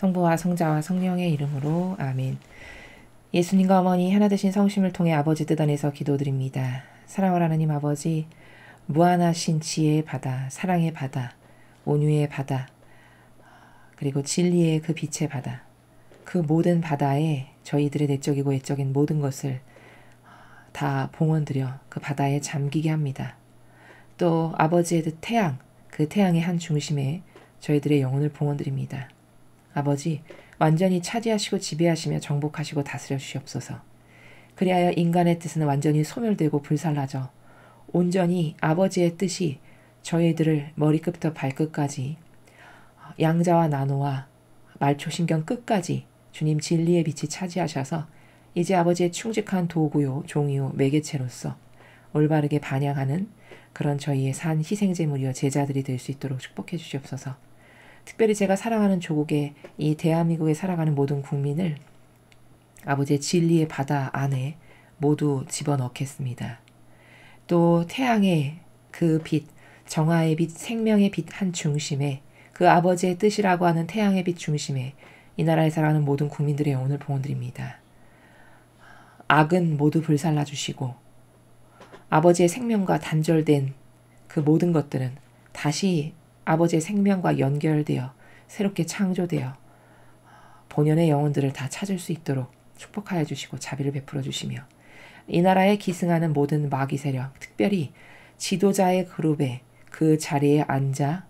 성부와 성자와 성령의 이름으로 아멘. 예수님과 어머니 하나 되신 성심을 통해 아버지 뜻 안에서 기도드립니다. 사랑을 하느님 아버지, 무한하신 지혜의 바다, 사랑의 바다, 온유의 바다, 그리고 진리의 그 빛의 바다, 그 모든 바다에 저희들의 내적이고 외적인 모든 것을 다 봉헌드려 그 바다에 잠기게 합니다. 또 아버지의 그 태양, 그 태양의 한 중심에 저희들의 영혼을 봉헌드립니다. 아버지, 완전히 차지하시고 지배하시며 정복하시고 다스려 주시옵소서. 그리하여 인간의 뜻은 완전히 소멸되고 불살라져 온전히 아버지의 뜻이 저희들을 머리끝부터 발끝까지 양자와 나노와 말초신경 끝까지 주님 진리의 빛이 차지하셔서 이제 아버지의 충직한 도구요 종이요 매개체로서 올바르게 반영하는 그런 저희의 산 희생제물이여 제자들이 될 수 있도록 축복해 주시옵소서. 특별히 제가 사랑하는 조국의 이 대한민국에 살아가는 모든 국민을 아버지의 진리의 바다 안에 모두 집어넣겠습니다. 또 태양의 그 빛, 정화의 빛, 생명의 빛 한 중심에 그 아버지의 뜻이라고 하는 태양의 빛 중심에 이 나라에 살아가는 모든 국민들의 영혼을 봉헌드립니다. 악은 모두 불살라 주시고 아버지의 생명과 단절된 그 모든 것들은 다시 아버지의 생명과 연결되어 새롭게 창조되어 본연의 영혼들을 다 찾을 수 있도록 축복하여 주시고 자비를 베풀어 주시며 이 나라에 기승하는 모든 마귀 세력, 특별히 지도자의 그룹에 그 자리에 앉아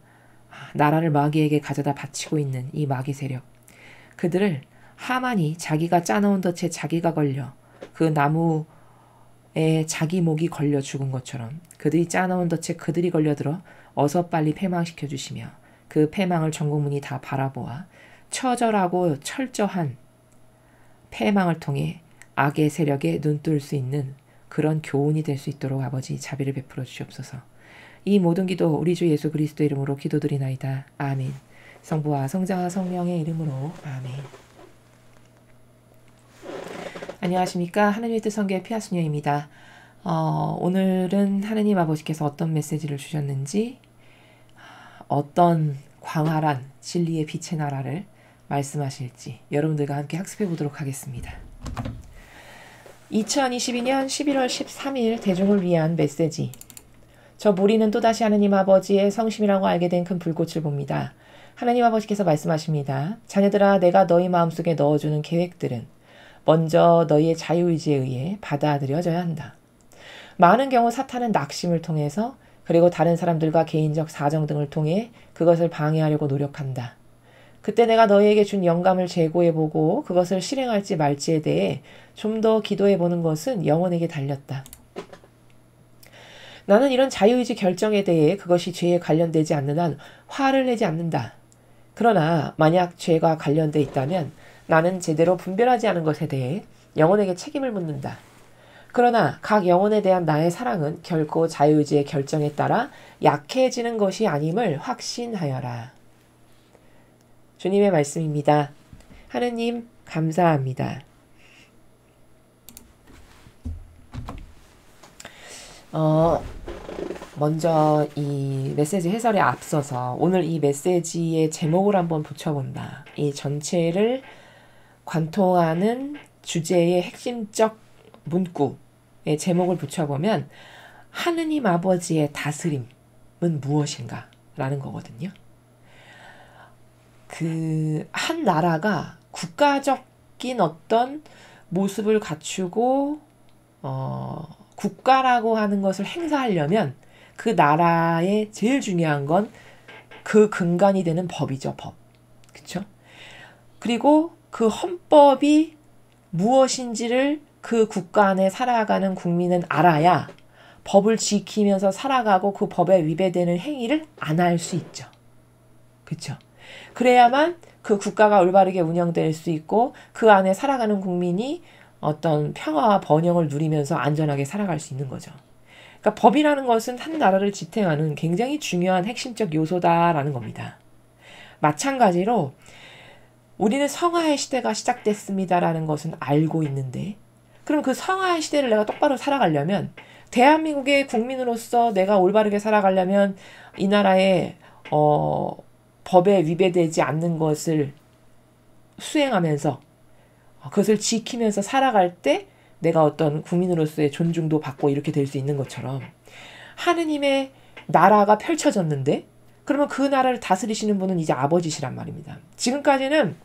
나라를 마귀에게 가져다 바치고 있는 이 마귀 세력, 그들을 하만이 자기가 짜놓은 덫에 자기가 걸려 그 나무에 자기 목이 걸려 죽은 것처럼 그들이 짜놓은 덫에 그들이 걸려들어 어서 빨리 패망시켜 주시며 그 패망을 전국민이 다 바라보아 처절하고 철저한 패망을 통해 악의 세력에 눈뜰 수 있는 그런 교훈이 될 수 있도록 아버지 자비를 베풀어 주시옵소서. 이 모든 기도 우리 주 예수 그리스도 이름으로 기도드리나이다. 아멘. 성부와 성자와 성령의 이름으로 아멘. 안녕하십니까. 하느님의 뜻 성교의 피아수녀입니다. 오늘은 하느님 아버지께서 어떤 메시지를 주셨는지 어떤 광활한 진리의 빛의 나라를 말씀하실지 여러분들과 함께 학습해 보도록 하겠습니다. 2022년 11월 13일 대중을 위한 메시지. 저 무리는 또다시 하느님 아버지의 성심이라고 알게 된 큰 불꽃을 봅니다. 하느님 아버지께서 말씀하십니다. 자녀들아, 내가 너희 마음속에 넣어주는 계획들은 먼저 너희의 자유의지에 의해 받아들여져야 한다. 많은 경우 사탄은 낙심을 통해서 그리고 다른 사람들과 개인적 사정 등을 통해 그것을 방해하려고 노력한다. 그때 내가 너희에게 준 영감을 재고해보고 그것을 실행할지 말지에 대해 좀 더 기도해보는 것은 영혼에게 달렸다. 나는 이런 자유의지 결정에 대해 그것이 죄에 관련되지 않는 한 화를 내지 않는다. 그러나 만약 죄가 관련돼 있다면 나는 제대로 분별하지 않은 것에 대해 영혼에게 책임을 묻는다. 그러나 각 영혼에 대한 나의 사랑은 결코 자유의지의 결정에 따라 약해지는 것이 아님을 확신하여라. 주님의 말씀입니다. 하느님 감사합니다. 먼저 이 메시지 해설에 앞서서 오늘 이 메시지의 제목을 한번 붙여본다. 이 전체를 관통하는 주제의 핵심적 문구의 제목을 붙여보면 하느님 아버지의 다스림은 무엇인가? 라는 거거든요. 그 한 나라가 국가적인 어떤 모습을 갖추고 국가라고 하는 것을 행사하려면 그 나라의 제일 중요한 건 그 근간이 되는 법이죠. 법. 그렇죠? 그리고 그 헌법이 무엇인지를 그 국가 안에 살아가는 국민은 알아야 법을 지키면서 살아가고 그 법에 위배되는 행위를 안 할 수 있죠. 그렇죠? 그래야만 그 국가가 올바르게 운영될 수 있고 그 안에 살아가는 국민이 어떤 평화와 번영을 누리면서 안전하게 살아갈 수 있는 거죠. 그러니까 법이라는 것은 한 나라를 지탱하는 굉장히 중요한 핵심적 요소다라는 겁니다. 마찬가지로 우리는 성화의 시대가 시작됐습니다라는 것은 알고 있는데 그럼 그 성화의 시대를 내가 똑바로 살아가려면 대한민국의 국민으로서 내가 올바르게 살아가려면 이 나라의 법에 위배되지 않는 것을 수행하면서 그것을 지키면서 살아갈 때 내가 어떤 국민으로서의 존중도 받고 이렇게 될 수 있는 것처럼 하느님의 나라가 펼쳐졌는데 그러면 그 나라를 다스리시는 분은 이제 아버지시란 말입니다. 지금까지는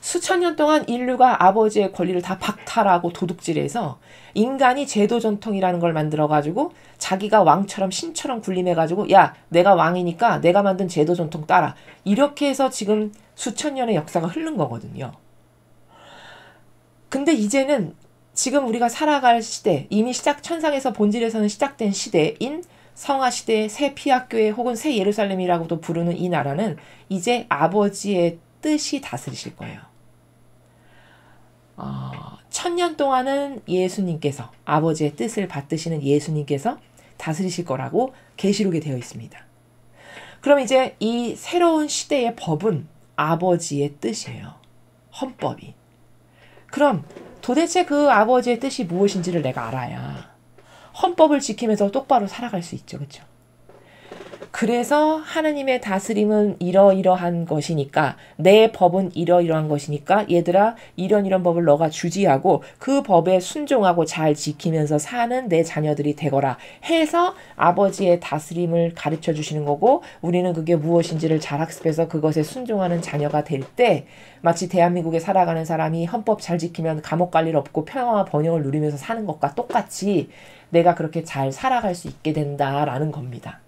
수천 년 동안 인류가 아버지의 권리를 다 박탈하고 도둑질해서 인간이 제도 전통이라는 걸 만들어가지고 자기가 왕처럼 신처럼 군림해가지고 야 내가 왕이니까 내가 만든 제도 전통 따라 이렇게 해서 지금 수천 년의 역사가 흐른 거거든요. 근데 이제는 지금 우리가 살아갈 시대 이미 천상에서 본질에서는 시작된 시대인 성화시대 새 피학교회 혹은 새 예루살렘이라고도 부르는 이 나라는 이제 아버지의 뜻이 다스리실 거예요. 1000년 동안은 예수님께서 아버지의 뜻을 받드시는 예수님께서 다스리실 거라고 계시록에 되어 있습니다. 그럼 이제 이 새로운 시대의 법은 아버지의 뜻이에요. 헌법이. 그럼 도대체 그 아버지의 뜻이 무엇인지를 내가 알아야 헌법을 지키면서 똑바로 살아갈 수 있죠. 그렇죠? 그래서 하느님의 다스림은 이러이러한 것이니까 내 법은 이러이러한 것이니까 얘들아 이런 법을 너가 주지하고 그 법에 순종하고 잘 지키면서 사는 내 자녀들이 되거라 해서 아버지의 다스림을 가르쳐 주시는 거고 우리는 그게 무엇인지를 잘 학습해서 그것에 순종하는 자녀가 될 때 마치 대한민국에 살아가는 사람이 헌법 잘 지키면 감옥 갈 일 없고 평화와 번영을 누리면서 사는 것과 똑같이 내가 그렇게 잘 살아갈 수 있게 된다라는 겁니다.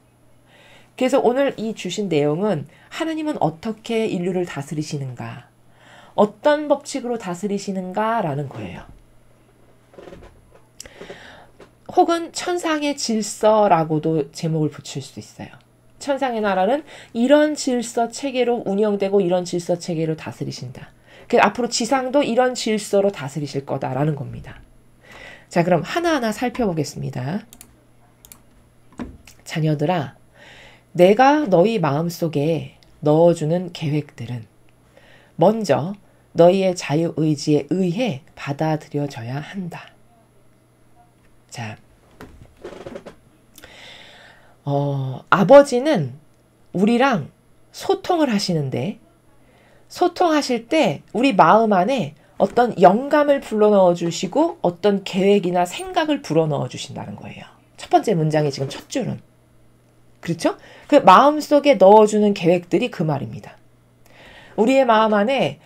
그래서 오늘 이 주신 내용은 하나님은 어떻게 인류를 다스리시는가, 어떤 법칙으로 다스리시는가라는 거예요. 혹은 천상의 질서라고도 제목을 붙일 수 있어요. 천상의 나라는 이런 질서 체계로 운영되고 이런 질서 체계로 다스리신다. 그래서 앞으로 지상도 이런 질서로 다스리실 거다라는 겁니다. 자, 그럼 하나하나 살펴보겠습니다. 자녀들아, 내가 너희 마음속에 넣어주는 계획들은 먼저 너희의 자유의지에 의해 받아들여져야 한다. 자, 아버지는 우리랑 소통을 하시는데 소통하실 때 우리 마음 안에 어떤 영감을 불러넣어 주시고 어떤 계획이나 생각을 불어넣어 주신다는 거예요. 첫 번째 문장의 지금 첫 줄은. 그렇죠? 그 마음속에 넣어주는 계획들이 그 말입니다. 우리의 마음 안에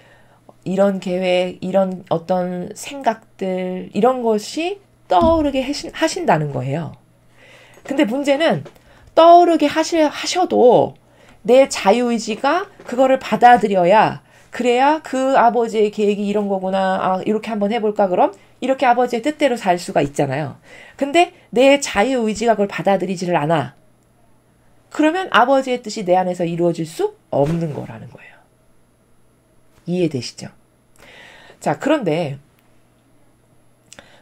이런 계획, 이런 어떤 생각들, 이런 것이 떠오르게 하신다는 거예요. 근데 문제는 떠오르게 하셔도 내 자유의지가 그거를 받아들여야 그래야 그 아버지의 계획이 이런 거구나. 아, 이렇게 한번 해볼까 그럼? 이렇게 아버지의 뜻대로 살 수가 있잖아요. 근데 내 자유의지가 그걸 받아들이지를 않아. 그러면 아버지의 뜻이 내 안에서 이루어질 수 없는 거라는 거예요. 이해되시죠? 자, 그런데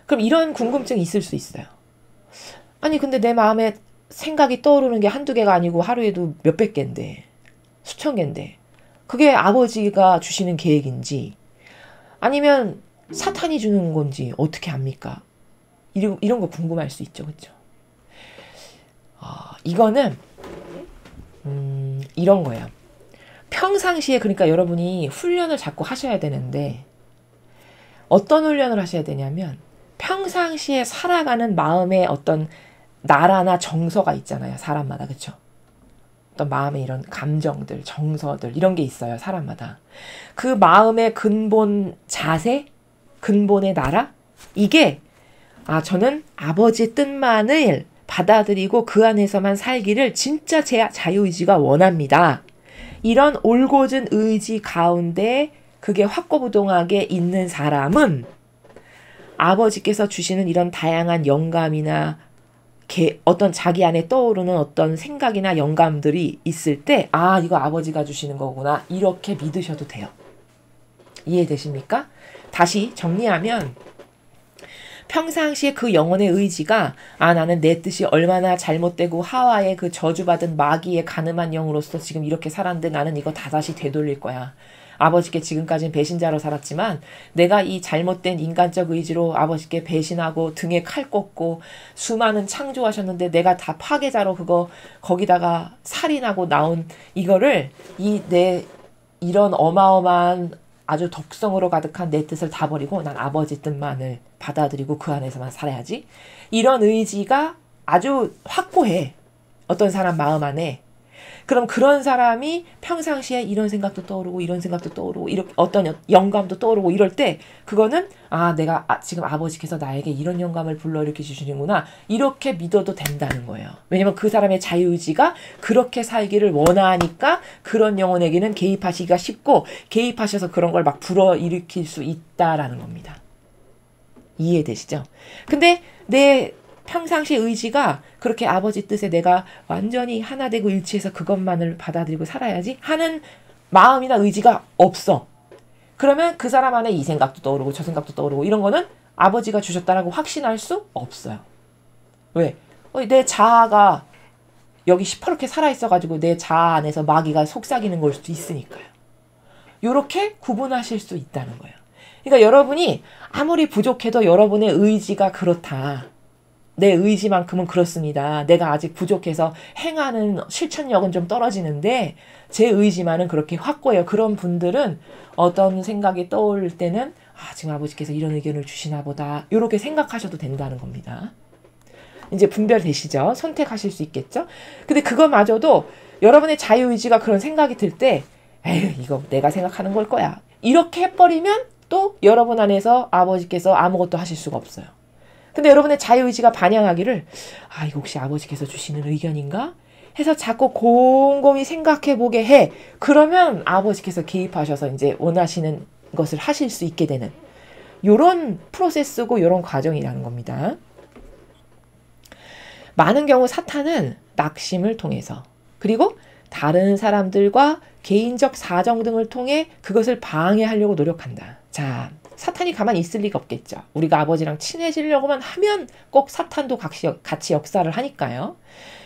그럼 이런 궁금증이 있을 수 있어요. 아니 근데 내 마음에 생각이 떠오르는 게 한두 개가 아니고 하루에도 몇백 개인데 수천 개인데 그게 아버지가 주시는 계획인지 아니면 사탄이 주는 건지 어떻게 압니까? 이런 거 궁금할 수 있죠. 그렇죠? 이거는 이런 거예요. 평상시에 그러니까 여러분이 훈련을 자꾸 하셔야 되는데 어떤 훈련을 하셔야 되냐면 평상시에 살아가는 마음의 어떤 나라나 정서가 있잖아요. 사람마다. 그렇죠? 어떤 마음의 이런 감정들, 정서들 이런 게 있어요. 사람마다. 그 마음의 근본 자세, 근본의 나라 이게 저는 아버지의 뜻만을 받아들이고 그 안에서만 살기를 진짜 제 자유의지가 원합니다. 이런 올곧은 의지 가운데 그게 확고부동하게 있는 사람은 아버지께서 주시는 이런 다양한 영감이나 어떤 자기 안에 떠오르는 어떤 생각이나 영감들이 있을 때 이거 아버지가 주시는 거구나 이렇게 믿으셔도 돼요. 이해되십니까? 다시 정리하면 평상시에 그 영혼의 의지가 나는 내 뜻이 얼마나 잘못되고 하와의 그 저주받은 마귀의 가늠한 영으로서 지금 이렇게 살았는데 나는 이거 다시 되돌릴 거야. 아버지께 지금까지는 배신자로 살았지만 내가 이 잘못된 인간적 의지로 아버지께 배신하고 등에 칼 꽂고 수많은 창조하셨는데 내가 다 파괴자로 거기다가 살인하고 나온 이거를 내 이런 어마어마한 아주 독성으로 가득한 내 뜻을 다 버리고 난 아버지 뜻만을 받아들이고 그 안에서만 살아야지. 이런 의지가 아주 확고해. 어떤 사람 마음 안에. 그럼 그런 사람이 평상시에 이런 생각도 떠오르고 이런 생각도 떠오르고 이렇게 어떤 영감도 떠오르고 이럴 때 그거는 내가 지금 아버지께서 나에게 이런 영감을 불러일으켜 주시는구나 이렇게 믿어도 된다는 거예요. 왜냐면 그 사람의 자유의지가 그렇게 살기를 원하니까 그런 영혼에게는 개입하시기가 쉽고 개입하셔서 그런 걸 막 불어일으킬 수 있다라는 겁니다. 이해되시죠? 근데 내 평상시 의지가 그렇게 아버지 뜻에 내가 완전히 하나 되고 일치해서 그것만을 받아들이고 살아야지 하는 마음이나 의지가 없어. 그러면 그 사람 안에 이 생각도 떠오르고 저 생각도 떠오르고 이런 거는 아버지가 주셨다라고 확신할 수 없어요. 왜? 내 자아가 여기 시퍼렇게 살아있어가지고 내 자아 안에서 마귀가 속삭이는 걸 수도 있으니까요. 요렇게 구분하실 수 있다는 거예요. 그러니까 여러분이 아무리 부족해도 여러분의 의지가 그렇다. 내 의지만큼은 그렇습니다. 내가 아직 부족해서 행하는 실천력은 좀 떨어지는데 제 의지만은 그렇게 확고해요. 그런 분들은 어떤 생각이 떠올 때는 지금 아버지께서 이런 의견을 주시나 보다. 이렇게 생각하셔도 된다는 겁니다. 이제 분별되시죠? 선택하실 수 있겠죠? 근데 그거마저도 여러분의 자유의지가 그런 생각이 들 때 에휴 이거 내가 생각하는 걸 거야. 이렇게 해버리면 또 여러분 안에서 아버지께서 아무것도 하실 수가 없어요. 근데 여러분의 자유의지가 반영하기를 이거 혹시 아버지께서 주시는 의견인가? 해서 자꾸 곰곰이 생각해보게 해. 그러면 아버지께서 개입하셔서 이제 원하시는 것을 하실 수 있게 되는 요런 프로세스고 요런 과정이라는 겁니다. 많은 경우 사탄은 낙심을 통해서 그리고 다른 사람들과 개인적 사정 등을 통해 그것을 방해하려고 노력한다. 자, 사탄이 가만히 있을 리가 없겠죠. 우리가 아버지랑 친해지려고만 하면 꼭 사탄도 같이 역사를 하니까요.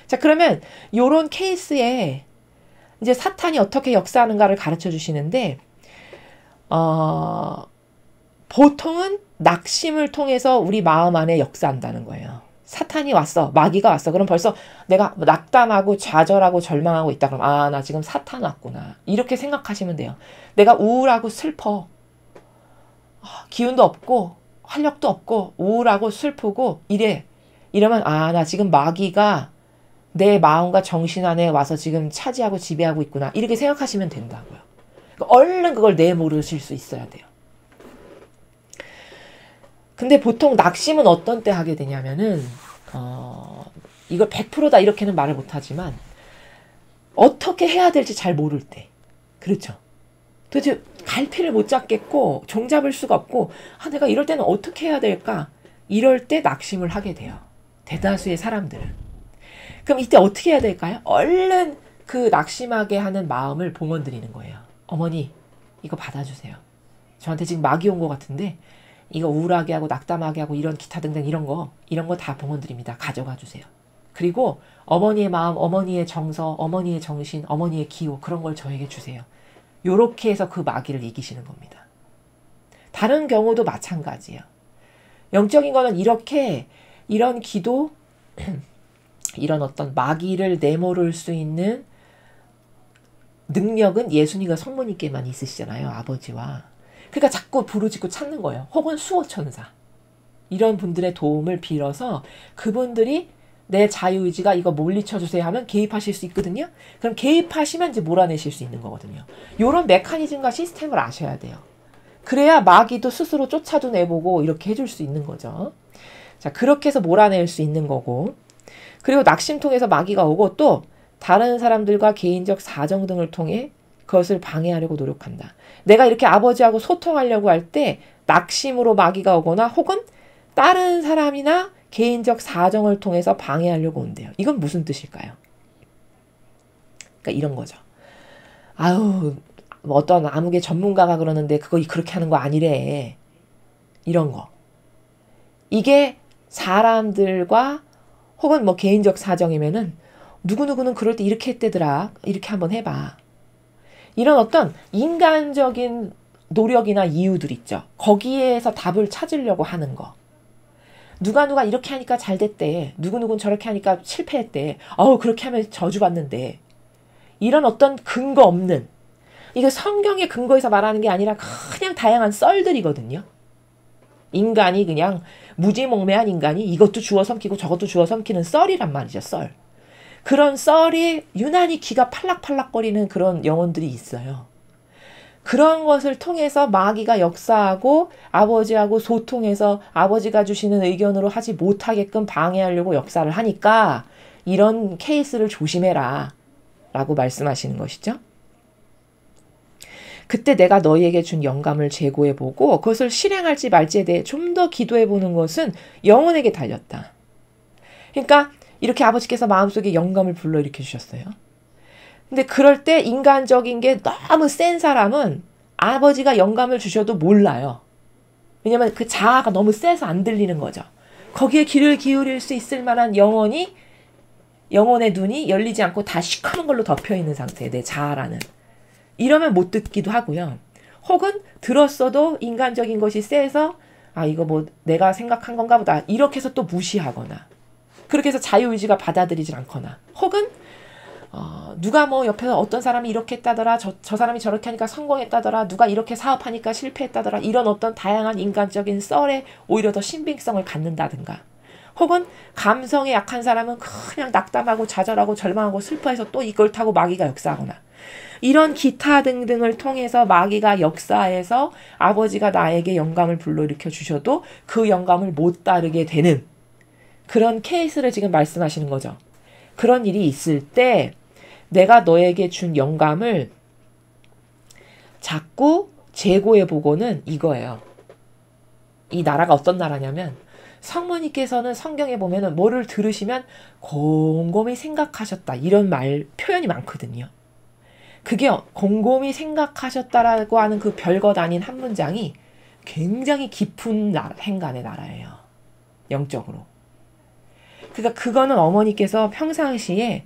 자, 그러면 요런 케이스에 이제 사탄이 어떻게 역사하는가를 가르쳐 주시는데 보통은 낙심을 통해서 우리 마음 안에 역사한다는 거예요. 사탄이 왔어. 마귀가 왔어. 그럼 벌써 내가 낙담하고 좌절하고 절망하고 있다. 그럼 나 지금 사탄 왔구나. 이렇게 생각하시면 돼요. 내가 우울하고 슬퍼. 기운도 없고 활력도 없고 우울하고 슬프고 이러면 나 지금 마귀가 내 마음과 정신 안에 와서 지금 차지하고 지배하고 있구나. 이렇게 생각하시면 된다고요. 얼른 그걸 내모르실 수 있어야 돼요. 근데 보통 낙심은 어떤 때 하게 되냐면은 이걸 100%다 이렇게는 말을 못하지만 어떻게 해야 될지 잘 모를 때. 그렇죠. 도대체 갈피를 못 잡겠고 종잡을 수가 없고 내가 이럴 때는 어떻게 해야 될까? 이럴 때 낙심을 하게 돼요. 대다수의 사람들은. 그럼 이때 어떻게 해야 될까요? 얼른 그 낙심하게 하는 마음을 봉헌드리는 거예요. 어머니 이거 받아주세요. 저한테 지금 마귀 온 것 같은데 이거 우울하게 하고 낙담하게 하고 이런 기타 등등 이런 거 다 봉헌드립니다. 가져가 주세요. 그리고 어머니의 마음, 어머니의 정서, 어머니의 정신, 어머니의 기호 그런 걸 저에게 주세요. 요렇게 해서 그 마귀를 이기시는 겁니다. 다른 경우도 마찬가지예요. 영적인 거는 이런 기도, 이런 어떤 마귀를 내모를 수 있는 능력은 예수님과 성모님께만 있으시잖아요. 아버지와. 그러니까 자꾸 부르짖고 찾는 거예요. 혹은 수호천사. 이런 분들의 도움을 빌어서 그분들이 내 자유의지가 이거 물리쳐주세요 하면 개입하실 수 있거든요. 그럼 개입하시면 이제 몰아내실 수 있는 거거든요. 이런 메커니즘과 시스템을 아셔야 돼요. 그래야 마귀도 스스로 쫓아도 내보고 이렇게 해줄 수 있는 거죠. 자, 그렇게 해서 몰아낼 수 있는 거고. 그리고 낙심 통해서 마귀가 오고 또 다른 사람들과 개인적 사정 등을 통해 그것을 방해하려고 노력한다. 내가 이렇게 아버지하고 소통하려고 할 때 낙심으로 마귀가 오거나 혹은 다른 사람이나 개인적 사정을 통해서 방해하려고 온대요. 이건 무슨 뜻일까요? 그러니까 이런 거죠. 어떤 암흑의 전문가가 그러는데 그거 그렇게 하는 거 아니래. 이런 거. 이게 사람들과 혹은 개인적 사정이면은 누구누구는 그럴 때 이렇게 했대더라. 이렇게 한번 해봐. 이런 어떤 인간적인 노력이나 이유들 있죠. 거기에서 답을 찾으려고 하는 거. 누가 이렇게 하니까 잘 됐대. 누구누구는 저렇게 하니까 실패했대. 그렇게 하면 저주받는데. 이런 어떤 근거 없는 이거 성경의 근거에서 말하는 게 아니라 그냥 다양한 썰들이거든요. 인간이 그냥 무지몽매한 인간이 이것도 주워 삼키고 저것도 주워 삼키는 썰이란 말이죠. 썰. 그런 썰이 유난히 귀가 팔락팔락거리는 그런 영혼들이 있어요. 그런 것을 통해서 마귀가 역사하고 아버지하고 소통해서 아버지가 주시는 의견으로 하지 못하게끔 방해하려고 역사를 하니까 이런 케이스를 조심해라 라고 말씀하시는 것이죠. 그때 내가 너희에게 준 영감을 재고해보고 그것을 실행할지 말지에 대해 좀 더 기도해보는 것은 영혼에게 달렸다. 그러니까 이렇게 아버지께서 마음속에 영감을 불러일으켜 주셨어요. 근데 그럴 때 인간적인 게 너무 센 사람은 아버지가 영감을 주셔도 몰라요. 왜냐면 그 자아가 너무 세서 안 들리는 거죠. 거기에 귀를 기울일 수 있을 만한 영혼의 눈이 열리지 않고 다 시커먼 걸로 덮여있는 상태, 내 자아라는. 이러면 못 듣기도 하고요. 혹은 들었어도 인간적인 것이 세서 이거 뭐 내가 생각한 건가 보다 이렇게 해서 또 무시하거나 그렇게 해서 자유의지가 받아들이질 않거나 혹은 누가 뭐 옆에서 어떤 사람이 이렇게 했다더라 저 사람이 저렇게 하니까 성공했다더라 누가 이렇게 사업하니까 실패했다더라 이런 어떤 다양한 인간적인 썰에 오히려 더 신빙성을 갖는다든가 혹은 감성에 약한 사람은 그냥 낙담하고 좌절하고 절망하고 슬퍼해서 또 이걸 타고 마귀가 역사하거나 이런 기타 등등을 통해서 마귀가 역사해서 아버지가 나에게 영감을 불러일으켜 주셔도 그 영감을 못 따르게 되는 그런 케이스를 지금 말씀하시는 거죠. 그런 일이 있을 때 내가 너에게 준 영감을 자꾸 재고해보고는 이거예요. 이 나라가 어떤 나라냐면 성모님께서는 성경에 보면은 뭐를 들으시면 곰곰이 생각하셨다 이런 표현이 많거든요. 그게 곰곰이 생각하셨다라고 하는 그 별것 아닌 한 문장이 굉장히 깊은 행간의 나라예요. 영적으로. 그러니까 그거는 어머니께서 평상시에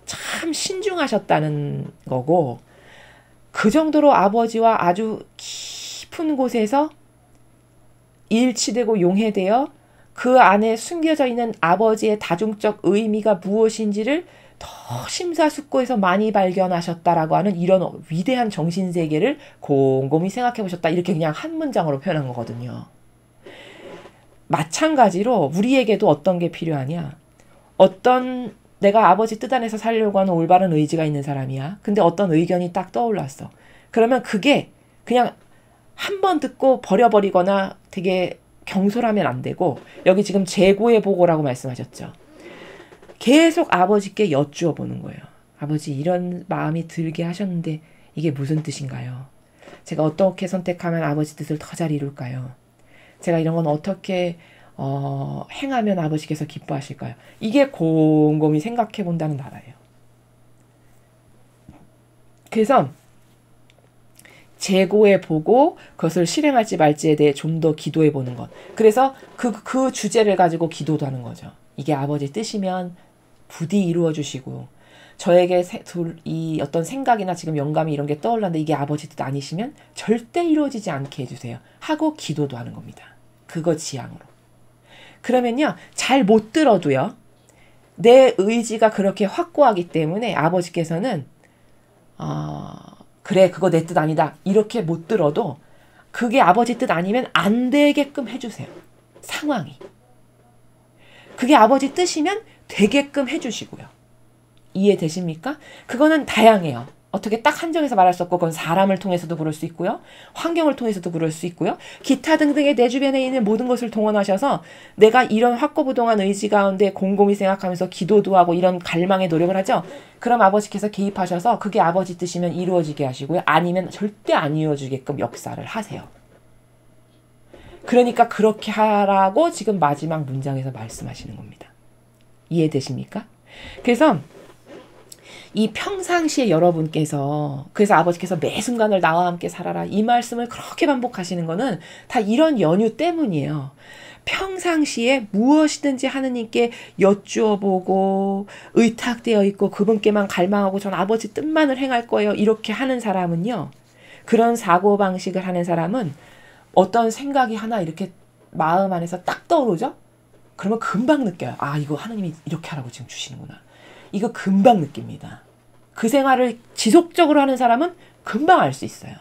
참 신중하셨다는 거고 그 정도로 아버지와 아주 깊은 곳에서 일치되고 용해되어 그 안에 숨겨져 있는 아버지의 다중적 의미가 무엇인지를 더 심사숙고해서 많이 발견하셨다라고 하는 이런 위대한 정신세계를 곰곰이 생각해 보셨다. 이렇게 그냥 한 문장으로 표현한 거거든요. 마찬가지로 우리에게도 어떤 게 필요하냐. 내가 아버지 뜻 안에서 살려고 하는 올바른 의지가 있는 사람이야. 근데 어떤 의견이 딱 떠올랐어. 그러면 그게 그냥 한 번 듣고 버려버리거나 되게 경솔하면 안 되고 여기 지금 재고해보고라고 말씀하셨죠. 계속 아버지께 여쭈어 보는 거예요. 아버지 이런 마음이 들게 하셨는데 이게 무슨 뜻인가요? 제가 어떻게 선택하면 아버지 뜻을 더 잘 이룰까요? 제가 이런 건 어떻게 행하면 아버지께서 기뻐하실까요? 이게 곰곰이 생각해 본다는 나라예요. 그래서 재고해 보고 그것을 실행할지 말지에 대해 좀 더 기도해 보는 것. 그래서 그 주제를 가지고 기도도 하는 거죠. 이게 아버지 뜻이면 부디 이루어 주시고 저에게 이 어떤 생각이나 지금 영감이 이런 게 떠올랐는데 이게 아버지 뜻 아니시면 절대 이루어지지 않게 해주세요. 하고 기도도 하는 겁니다. 그거 지향으로. 그러면요. 잘 못 들어도요. 내 의지가 그렇게 확고하기 때문에 아버지께서는 그래 그거 내 뜻 아니다. 이렇게 못 들어도 그게 아버지 뜻 아니면 안 되게끔 해주세요. 상황이. 그게 아버지 뜻이면 되게끔 해주시고요. 이해되십니까? 그거는 다양해요. 어떻게 딱 한정해서 말할 수 없고 그건 사람을 통해서도 그럴 수 있고요. 환경을 통해서도 그럴 수 있고요. 기타 등등의 내 주변에 있는 모든 것을 동원하셔서 내가 이런 확고부동한 의지 가운데 곰곰이 생각하면서 기도도 하고 이런 갈망의 노력을 하죠. 그럼 아버지께서 개입하셔서 그게 아버지 뜻이면 이루어지게 하시고요. 아니면 절대 안 이루어지게끔 역사를 하세요. 그러니까 그렇게 하라고 지금 마지막 문장에서 말씀하시는 겁니다. 이해되십니까? 그래서 이 평상시에 여러분께서 그래서 아버지께서 매 순간을 나와 함께 살아라 이 말씀을 그렇게 반복하시는 거는 다 이런 연유 때문이에요. 평상시에 무엇이든지 하느님께 여쭈어보고 의탁되어 있고 그분께만 갈망하고 전 아버지 뜻만을 행할 거예요. 이렇게 하는 사람은요. 그런 사고방식을 하는 사람은 어떤 생각이 하나 이렇게 마음 안에서 딱 떠오르죠? 그러면 금방 느껴요. 이거 하나님이 이렇게 하라고 지금 주시는구나. 이거 금방 느낍니다. 그 생활을 지속적으로 하는 사람은 금방 알 수 있어요.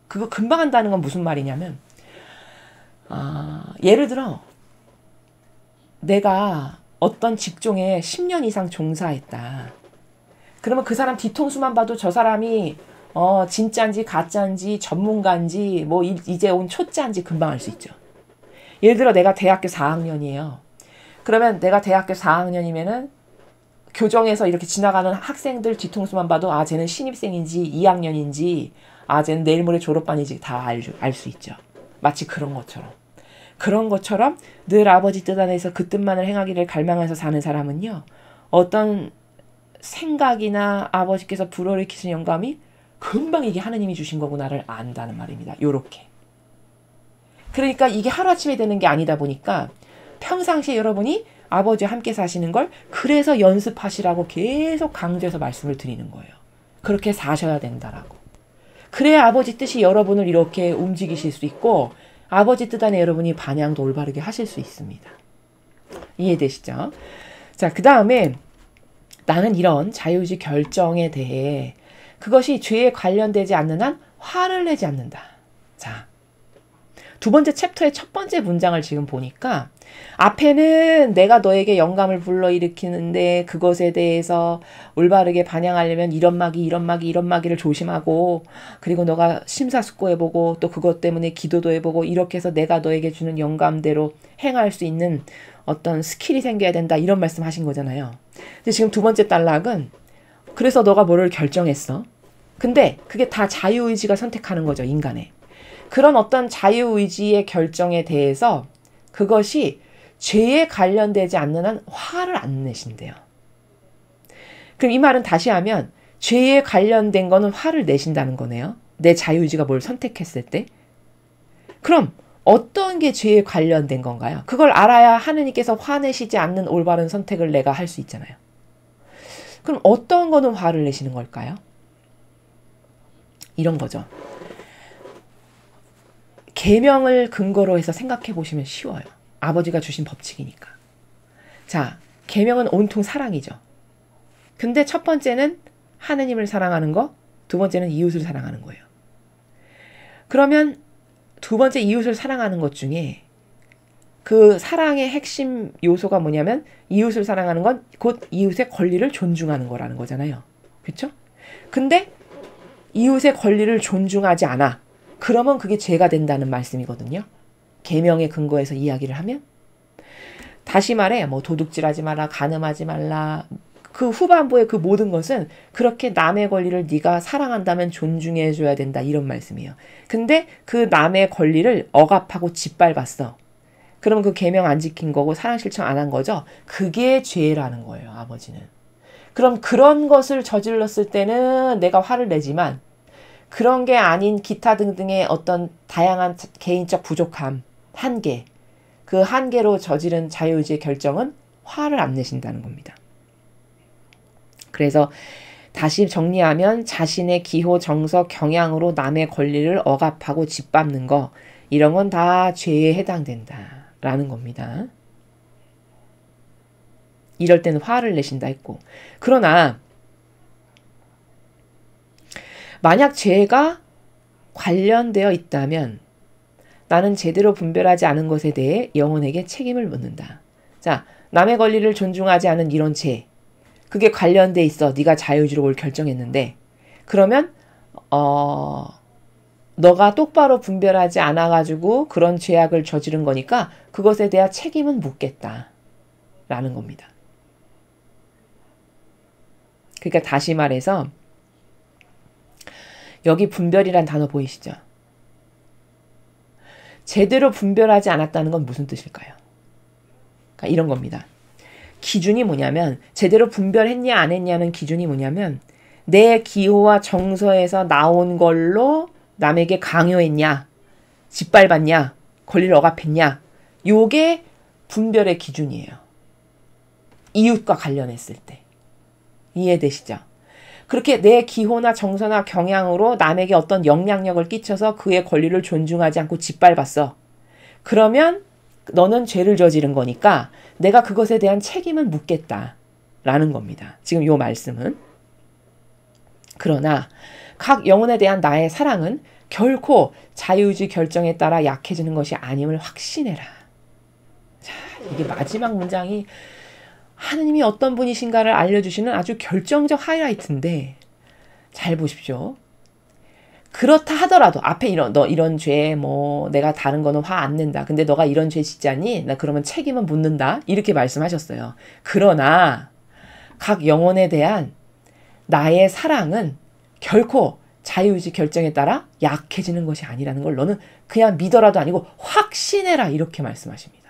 그거 금방 한다는 건 무슨 말이냐면 예를 들어 내가 어떤 직종에 10년 이상 종사했다. 그러면 그 사람 뒤통수만 봐도 저 사람이 진짜인지 가짜인지 전문가인지 뭐 이제 온 초짜인지 금방 알 수 있죠. 예를 들어 내가 대학교 4학년이에요. 그러면 내가 대학교 4학년이면은 교정에서 이렇게 지나가는 학생들 뒤통수만 봐도 쟤는 신입생인지 2학년인지 쟤는 내일 모레 졸업반인지 다 알 수 있죠. 마치 그런 것처럼. 그런 것처럼 늘 아버지 뜻 안에서 그 뜻만을 행하기를 갈망해서 사는 사람은요. 어떤 생각이나 아버지께서 불어일으키신 영감이 금방 이게 하느님이 주신 거구나를 안다는 말입니다. 요렇게. 그러니까 이게 하루아침에 되는 게 아니다 보니까 평상시에 여러분이 아버지와 함께 사시는 걸 그래서 연습하시라고 계속 강조해서 말씀을 드리는 거예요. 그렇게 사셔야 된다라고. 그래야 아버지 뜻이 여러분을 이렇게 움직이실 수 있고 아버지 뜻 안에 여러분이 반향도 올바르게 하실 수 있습니다. 이해되시죠? 자, 그 다음에 나는 이런 자유의지 결정에 대해 그것이 죄에 관련되지 않는 한 화를 내지 않는다. 자, 두 번째 챕터의 첫 번째 문장을 지금 보니까 앞에는 내가 너에게 영감을 불러일으키는데 그것에 대해서 올바르게 반영하려면 이런 마기를 조심하고 그리고 너가 심사숙고해보고 또 그것 때문에 기도도 해보고 이렇게 해서 내가 너에게 주는 영감대로 행할 수 있는 어떤 스킬이 생겨야 된다 이런 말씀 하신 거잖아요. 근데 지금 두 번째 단락은 그래서 너가 뭐를 결정했어. 근데 그게 다 자유의지가 선택하는 거죠. 인간의. 그런 어떤 자유의지의 결정에 대해서 그것이 죄에 관련되지 않는 한 화를 안 내신대요. 그럼 이 말은 다시 하면 죄에 관련된 거는 화를 내신다는 거네요. 내 자유의지가 뭘 선택했을 때. 그럼 어떤 게 죄에 관련된 건가요? 그걸 알아야 하느님께서 화내시지 않는 올바른 선택을 내가 할 수 있잖아요. 그럼 어떤 거는 화를 내시는 걸까요? 이런 거죠. 계명을 근거로 해서 생각해 보시면 쉬워요. 아버지가 주신 법칙이니까. 자, 계명은 온통 사랑이죠. 근데 첫 번째는 하느님을 사랑하는 거, 두 번째는 이웃을 사랑하는 거예요. 그러면 두 번째 이웃을 사랑하는 것 중에 그 사랑의 핵심 요소가 뭐냐면 이웃을 사랑하는 건 곧 이웃의 권리를 존중하는 거라는 거잖아요. 그렇죠? 근데 이웃의 권리를 존중하지 않아. 그러면 그게 죄가 된다는 말씀이거든요. 계명에 근거해서 이야기를 하면. 다시 말해 뭐 도둑질하지 마라, 간음하지 말라. 그 후반부의 그 모든 것은 그렇게 남의 권리를 네가 사랑한다면 존중해줘야 된다 이런 말씀이에요. 근데 그 남의 권리를 억압하고 짓밟았어. 그러면 그 계명 안 지킨 거고 사랑 실천 안 한 거죠. 그게 죄라는 거예요. 아버지는. 그럼 그런 것을 저질렀을 때는 내가 화를 내지만 그런 게 아닌 기타 등등의 어떤 다양한 개인적 부족함, 한계, 그 한계로 저지른 자유의지의 결정은 화를 안 내신다는 겁니다. 그래서 다시 정리하면 자신의 기호, 정서, 경향으로 남의 권리를 억압하고 짓밟는 거 이런 건 다 죄에 해당된다라는 겁니다. 이럴 때는 화를 내신다 했고 그러나 만약 죄가 관련되어 있다면 나는 제대로 분별하지 않은 것에 대해 영혼에게 책임을 묻는다. 자, 남의 권리를 존중하지 않은 이런 죄. 그게 관련돼 있어. 네가 자유의지로 뭘 결정했는데. 그러면 너가 똑바로 분별하지 않아가지고 그런 죄악을 저지른 거니까 그것에 대한 책임은 묻겠다. 라는 겁니다. 그러니까 다시 말해서 여기 분별이란 단어 보이시죠? 제대로 분별하지 않았다는 건 무슨 뜻일까요? 그러니까 이런 겁니다. 기준이 뭐냐면 제대로 분별했냐 안 했냐는 기준이 뭐냐면 내 기호와 정서에서 나온 걸로 남에게 강요했냐, 짓밟았냐, 권리를 억압했냐 요게 분별의 기준이에요. 이웃과 관련했을 때. 이해되시죠? 그렇게 내 기호나 정서나 경향으로 남에게 어떤 영향력을 끼쳐서 그의 권리를 존중하지 않고 짓밟았어. 그러면 너는 죄를 저지른 거니까 내가 그것에 대한 책임은 묻겠다라는 겁니다. 지금 요 말씀은. 그러나 각 영혼에 대한 나의 사랑은 결코 자유의지 결정에 따라 약해지는 것이 아님을 확신해라. 자, 이게 마지막 문장이 하느님이 어떤 분이신가를 알려주시는 아주 결정적 하이라이트인데 잘 보십시오. 그렇다 하더라도 앞에 너 이런 죄 뭐 내가 다른 거는 화 안 낸다. 근데 너가 이런 죄 짓잖니? 나 그러면 책임은 묻는다. 이렇게 말씀하셨어요. 그러나 각 영혼에 대한 나의 사랑은 결코 자유의지 결정에 따라 약해지는 것이 아니라는 걸 너는 그냥 믿어라도 아니고 확신해라. 이렇게 말씀하십니다.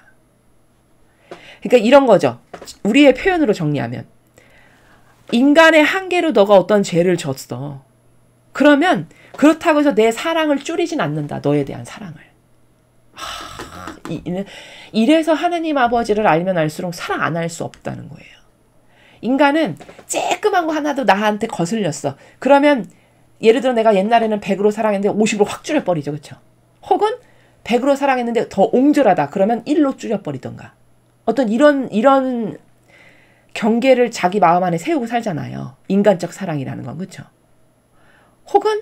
그러니까 이런 거죠. 우리의 표현으로 정리하면 인간의 한계로 너가 어떤 죄를 졌어. 그러면 그렇다고 해서 내 사랑을 줄이진 않는다. 너에 대한 사랑을. 이래서 하느님 아버지를 알면 알수록 사랑 안 할 수 없다는 거예요. 인간은 쬐끄만 거 하나도 나한테 거슬렸어. 그러면 예를 들어 내가 옛날에는 100으로 사랑했는데 50으로 확 줄여버리죠. 그렇죠? 혹은 100으로 사랑했는데 더 옹졸하다. 그러면 1로 줄여버리던가. 어떤 이런 경계를 자기 마음 안에 세우고 살잖아요. 인간적 사랑이라는 건. 그렇죠? 혹은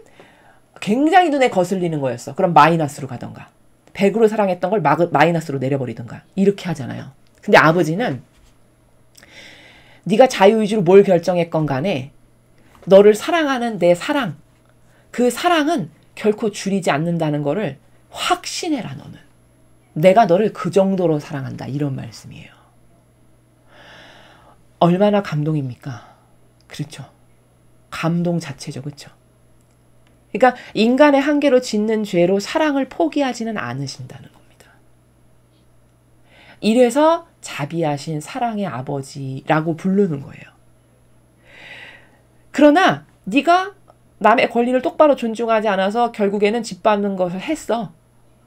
굉장히 눈에 거슬리는 거였어. 그럼 마이너스로 가던가. 100으로 사랑했던 걸 마이너스로 내려버리던가. 이렇게 하잖아요. 근데 아버지는 네가 자유의지로 뭘 결정했건 간에 너를 사랑하는 내 사랑, 그 사랑은 결코 줄이지 않는다는 거를 확신해라. 너는. 내가 너를 그 정도로 사랑한다. 이런 말씀이에요. 얼마나 감동입니까? 그렇죠. 감동 자체죠. 그렇죠. 그러니까 인간의 한계로 짓는 죄로 사랑을 포기하지는 않으신다는 겁니다. 이래서 자비하신 사랑의 아버지라고 부르는 거예요. 그러나 네가 남의 권리를 똑바로 존중하지 않아서 결국에는 짓밟는 것을 했어.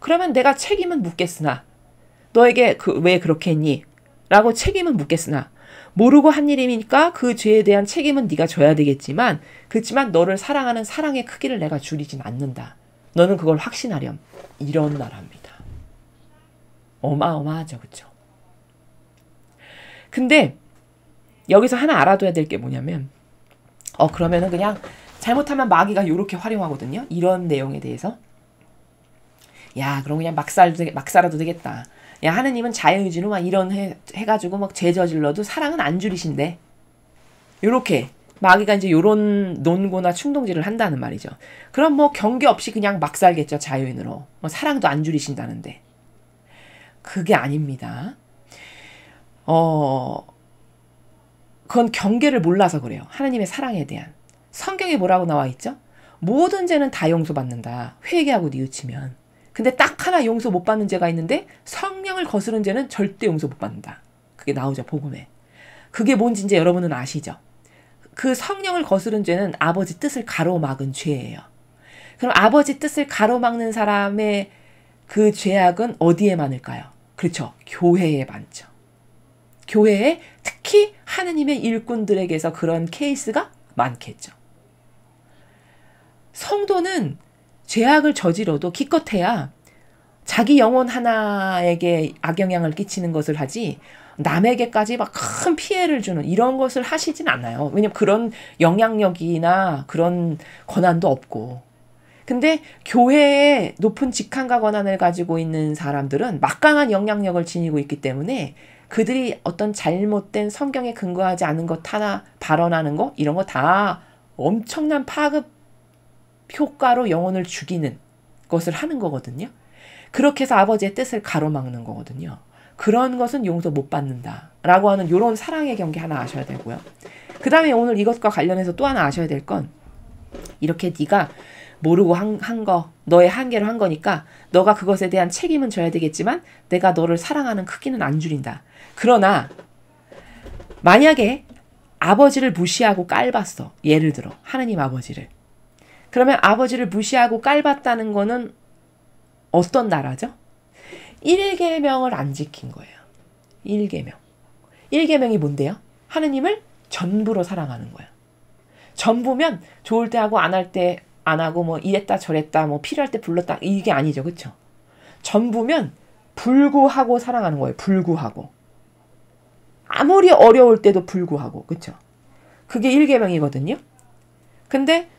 그러면 내가 책임은 묻겠으나 너에게 왜 그렇게 했니? 라고 책임은 묻겠으나 모르고 한 일이니까 그 죄에 대한 책임은 네가 져야 되겠지만 그렇지만 너를 사랑하는 사랑의 크기를 내가 줄이진 않는다. 너는 그걸 확신하렴. 이런 나라입니다. 어마어마하죠. 그렇죠? 근데 여기서 하나 알아둬야 될 게 뭐냐면 그러면은 그냥 잘못하면 마귀가 이렇게 활용하거든요. 이런 내용에 대해서. 야, 그럼 그냥 막 살아도 되겠다. 야, 하느님은 자유의지로 막 이런 해가지고 막 죄 저질러도 사랑은 안 줄이신대. 요렇게 마귀가 이제 요런 논고나 충동질을 한다는 말이죠. 그럼 뭐 경계 없이 그냥 막 살겠죠. 자유인으로. 뭐 사랑도 안 줄이신다는데. 그게 아닙니다. 그건 경계를 몰라서 그래요. 하느님의 사랑에 대한. 성경에 뭐라고 나와 있죠? 모든 죄는 다 용서받는다. 회개하고 뉘우치면. 근데 딱 하나 용서 못 받는 죄가 있는데 성령을 거스른 죄는 절대 용서 못 받는다. 그게 나오죠. 복음에. 그게 뭔지 이제 여러분은 아시죠? 그 성령을 거스른 죄는 아버지 뜻을 가로막은 죄예요. 그럼 아버지 뜻을 가로막는 사람의 그 죄악은 어디에 많을까요? 그렇죠. 교회에 많죠. 교회에 특히 하느님의 일꾼들에게서 그런 케이스가 많겠죠. 성도는 죄악을 저지러도 기껏해야 자기 영혼 하나에게 악영향을 끼치는 것을 하지 남에게까지 막 큰 피해를 주는 이런 것을 하시진 않아요. 왜냐면 그런 영향력이나 그런 권한도 없고. 근데 교회에 높은 직함과 권한을 가지고 있는 사람들은 막강한 영향력을 지니고 있기 때문에 그들이 어떤 잘못된 성경에 근거하지 않은 것 하나 발언하는 거 이런 거 다 엄청난 파급 효과로 영혼을 죽이는 것을 하는 거거든요. 그렇게 해서 아버지의 뜻을 가로막는 거거든요. 그런 것은 용서 못 받는다라고 하는 이런 사랑의 경계 하나 아셔야 되고요. 그 다음에 오늘 이것과 관련해서 또 하나 아셔야 될 건 이렇게 네가 모르고 한 거, 너의 한계로 한 거니까 너가 그것에 대한 책임은 져야 되겠지만 내가 너를 사랑하는 크기는 안 줄인다. 그러나 만약에 아버지를 무시하고 깔봤어. 예를 들어 하느님 아버지를. 그러면 아버지를 무시하고 깔봤다는 거는 어떤 나라죠? 1계명을 안 지킨 거예요. 1계명. 1계명이 뭔데요? 하느님을 전부로 사랑하는 거예요. 전부면 좋을 때 하고 안 할 때 안 하고 뭐 이랬다 저랬다 뭐 필요할 때 불렀다 이게 아니죠. 그렇죠? 전부면 불구하고 사랑하는 거예요. 불구하고. 아무리 어려울 때도 불구하고. 그렇죠? 그게 1계명이거든요. 근데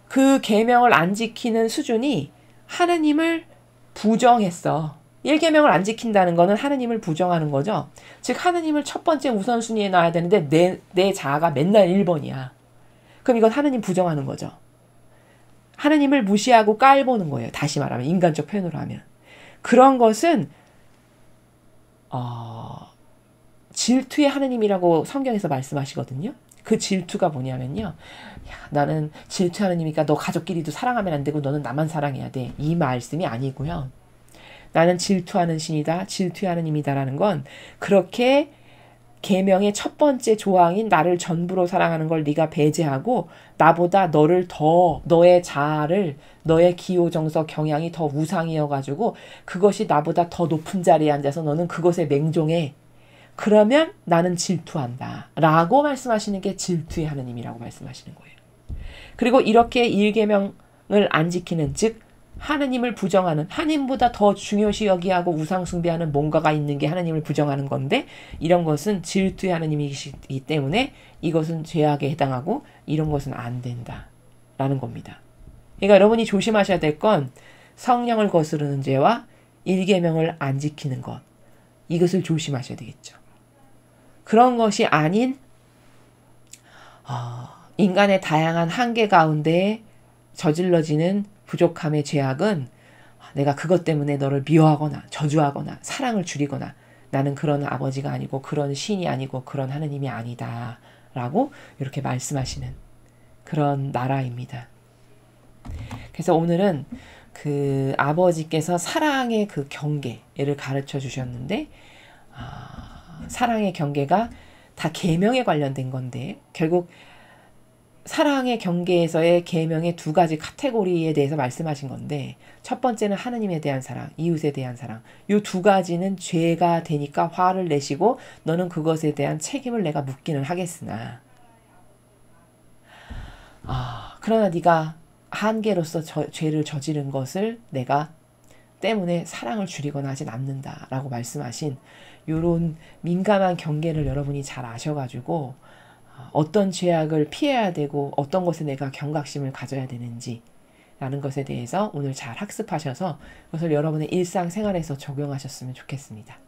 그 계명을 안 지키는 수준이 하느님을 부정했어. 1계명을 안 지킨다는 거는 하느님을 부정하는 거죠. 즉 하느님을 첫 번째 우선순위에 놔야 되는데 내 자아가 맨날 1번이야. 그럼 이건 하느님 부정하는 거죠. 하느님을 무시하고 깔보는 거예요. 다시 말하면 인간적 표현으로 하면. 그런 것은 질투의 하느님이라고 성경에서 말씀하시거든요. 그 질투가 뭐냐면요. 야, 나는 질투 하느님이니까 너 가족끼리도 사랑하면 안 되고 너는 나만 사랑해야 돼. 이 말씀이 아니고요. 나는 질투하는 신이다. 질투의 하느님이다라는 건 그렇게 계명의 첫 번째 조항인 나를 전부로 사랑하는 걸 네가 배제하고 나보다 너를 더 너의 자아를 너의 기호 정서 경향이 더 우상이어가지고 그것이 나보다 더 높은 자리에 앉아서 너는 그것에 맹종해. 그러면 나는 질투한다. 라고 말씀하시는 게 질투의 하느님이라고 말씀하시는 거예요. 그리고 이렇게 1계명을 안 지키는 즉 하느님을 부정하는 하느님보다 더 중요시 여기하고 우상 숭배하는 뭔가가 있는 게 하느님을 부정하는 건데 이런 것은 질투의 하느님이시기 때문에 이것은 죄악에 해당하고 이런 것은 안 된다라는 겁니다. 그러니까 여러분이 조심하셔야 될 건 성령을 거스르는 죄와 1계명을 안 지키는 것 이것을 조심하셔야 되겠죠. 그런 것이 아닌 인간의 다양한 한계 가운데 저질러지는 부족함의 죄악은 내가 그것 때문에 너를 미워하거나 저주하거나 사랑을 줄이거나 나는 그런 아버지가 아니고 그런 신이 아니고 그런 하느님이 아니다 라고 이렇게 말씀하시는 그런 나라입니다. 그래서 오늘은 그 아버지께서 사랑의 그 경계를 가르쳐 주셨는데 사랑의 경계가 다 계명에 관련된 건데 결국 사랑의 경계에서의 계명의 두 가지 카테고리에 대해서 말씀하신 건데 첫 번째는 하느님에 대한 사랑, 이웃에 대한 사랑. 이 두 가지는 죄가 되니까 화를 내시고 너는 그것에 대한 책임을 내가 묻기는 하겠으나 그러나 네가 한계로서 죄를 저지른 것을 내가 때문에 사랑을 줄이거나 하진 않는다라고 말씀하신 이런 민감한 경계를 여러분이 잘 아셔가지고 어떤 죄악을 피해야 되고 어떤 것에 내가 경각심을 가져야 되는지 라는 것에 대해서 오늘 잘 학습하셔서 그것을 여러분의 일상생활에서 적용하셨으면 좋겠습니다.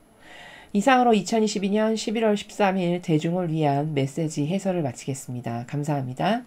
이상으로 2022년 11월 13일 대중을 위한 메시지 해설을 마치겠습니다. 감사합니다.